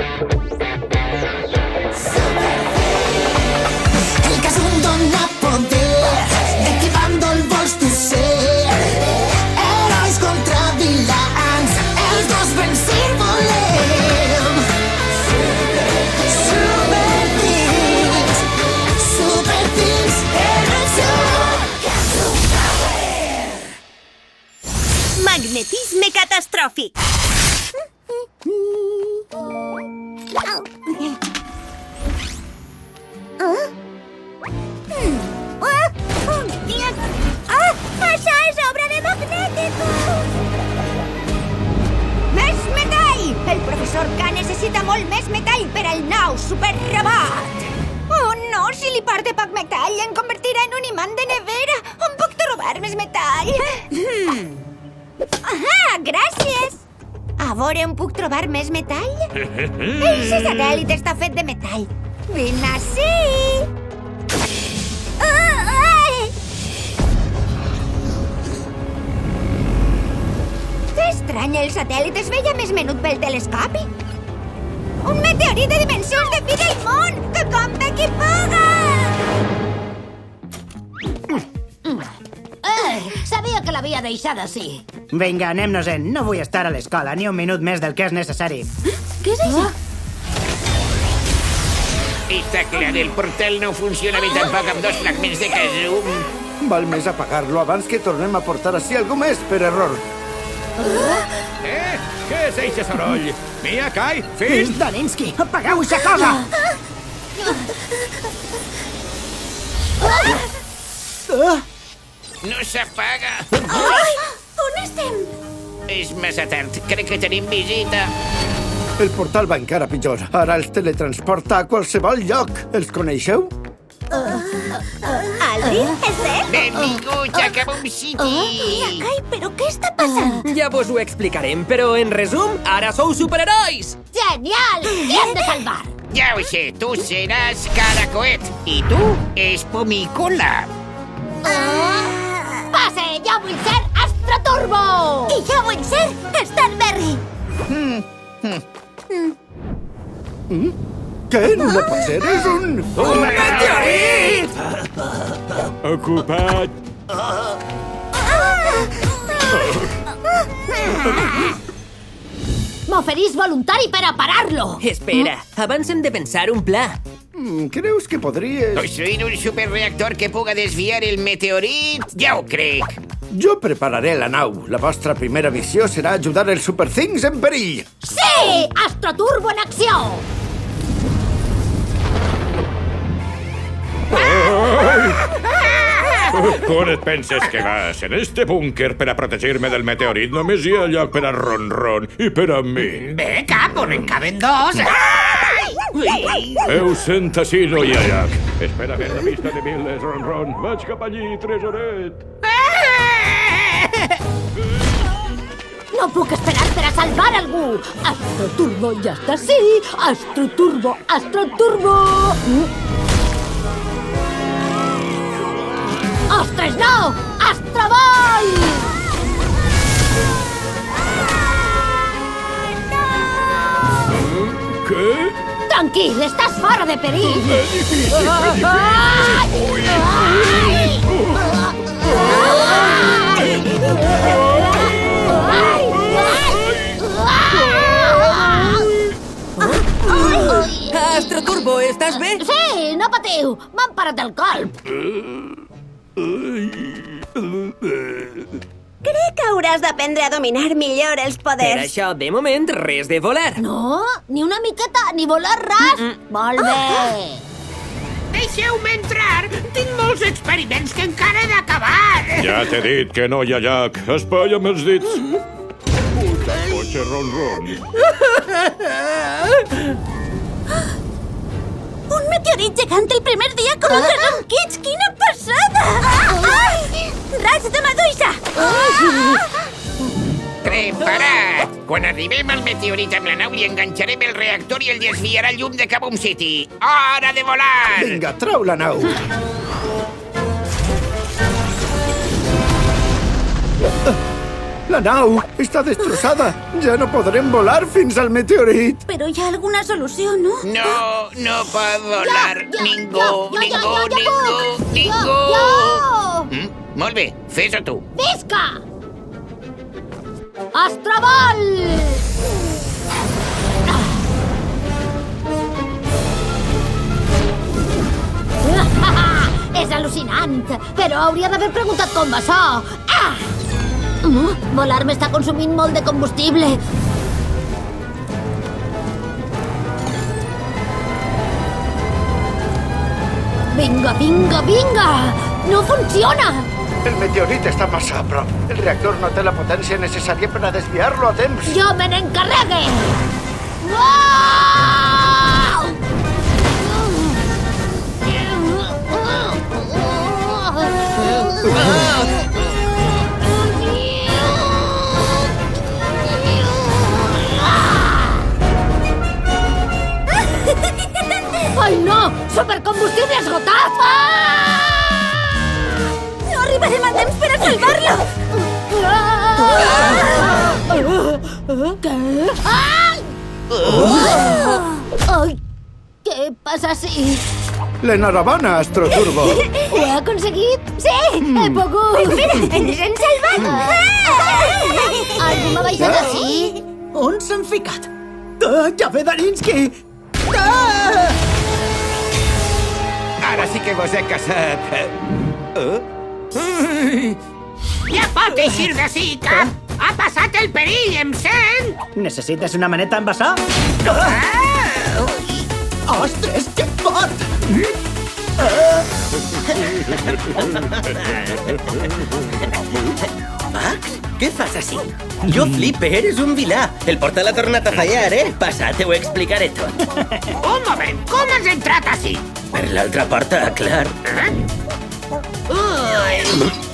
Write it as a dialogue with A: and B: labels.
A: El que és un dona poder, de qui bàndol vols tu ser? Herois contra vilans, els dos vencir volem. Super Teams, heroes
B: Magnetisme catastròfic.
C: Això és obra de Magnético! Més metall! El professor K necessita molt més metall per al nou superrobot! Oh, no! Si li porta poc metall, em convertirà en un imant de nevera! On puc trobar més metall? Gràcies! A veure on puc trobar més metall? El satèl·lit està fet de metall. Vine ací! Que estrany, el satèl·lit es veia més menut pel telescopi. Un meteorit de dimensions de fi del món! Que com d'aquí paga!
D: Sabia que l'havia deixat així.
E: Vinga, anem-nos-en. No vull estar a l'escola ni un minut més del que és necessari.
D: Què és això?
F: Està clar, el portal no funciona bé tampoc amb dos fragments de casum.
G: Val més apagar-lo abans que tornem a portar així algú més per error.
H: Què és eixe soroll? Mia, Kai, fill!
E: És Daninsky! Apagueu aquesta cosa!
F: No s'apaga.
C: Ai! On estem?
F: És massa tard. Crec que tenim visita.
G: El portal va encara pitjor. Ara els teletransporta a qualsevol lloc. Els coneixeu?
C: Aldrin, és ell?
F: Benvinguts a Kaboom City!
C: Kai, però què està passant?
I: Ja vos ho explicarem, però en resum, ara sou superherois!
D: Genial! I hem de salvar!
F: Ja ho sé, tu seràs Caracoet i tu, Espomícola.
D: Passe, jo vull ser Astroturbo!
C: I jo vull ser Starberry!
G: Què? No pot ser, és un...
H: Un meteorit! Ocupat.
D: M'oferís voluntari per a parar-lo!
I: Espera, abans hem de pensar un pla.
G: Creus que podries...
F: Construir un superreactor que puga desviar el meteorit? Ja ho crec.
G: Jo prepararé la nau. La vostra primera missió serà ajudar els Super Things en perill.
D: Sí! Astroturbo en acció!
H: On et penses que vas? En este búnquer per a protegir-me del meteorit només hi ha lloc per a Ron-Ron i per a mi.
F: Bé, cap, on en caben dos.
H: Heu sent així, no hi ha lloc. Espera a la pista de Miles, Ron-Ron. Vaig cap allí, tresoret.
D: No puc esperar per a salvar algú! Astroturbo ja està així! Astroturbo, Astroturbo! Ostres, no! Astroboy!
H: Què?
D: Tranquil, estàs fora de perill!
I: Astroturbo, estàs bé?
D: Sí, no patiu! M'han parat el colp!
B: Crec que hauràs d'aprendre a dominar millor els
I: Per
B: poders.
I: això, de moment, res de volar.
D: No, ni una miqueta, ni volar ras! Molt bé!
F: Deixeu-me entrar. Tinc molts experiments que encara he d'acabar.
H: Ja t'he dit que no hi ha lloc. Espanya amb els dits. Puta cotxe, Ron-Ron.
C: Un meteorit gegant el primer dia com el Dragon Kids! Quina passada! Ai! Raig de Medusa!
F: Preparat! Quan arribem al meteorit amb la nau li enganxarem el reactor i el desviarà el llum de Kaboom City. Hora de volar!
G: Vinga, trau la nau. La nau està destrossada. Ja no podrem volar fins al meteorit.
C: Però hi ha alguna solució, no?
F: No pot volar ningú. Molt bé, fes-ho tu.
D: Visca! Astrobol! És al·lucinant, però hauria d'haver preguntat com va això. Volar m'està consumint molt de combustible. Vinga, vinga, vinga! No funciona!
G: El meteorit està massa a prop. El reactor no té la potència necessària per a desviar-lo a temps.
D: Jo me n'encarregue! Uau! Ai, no! Supercombustible esgotat!
C: No arribarem a temps per a salvar-lo!
D: Què? Ai! Ai! Què passa si...
G: L'enhorabona, Astroturbo.
D: Ho he aconseguit? Sí! He pogut!
C: Mira, ens hem salvat!
D: Algú m'ha baixat així?
E: On s'han ficat? Javedarinsky!
F: Ara sí que vos he casat.
J: Ja pot eixir d'ací, cap! Ha passat el perill, em sent?
E: Necessites una maneta amb açò? Ostres, que fort!
I: Max, què fas així? Jo flipe, eres un vilà. El portal ha tornat a fallar, Passa, te ho explicaré tot.
J: Un moment, com has entrat així?
I: Per l'altra porta, clar.
J: Ui!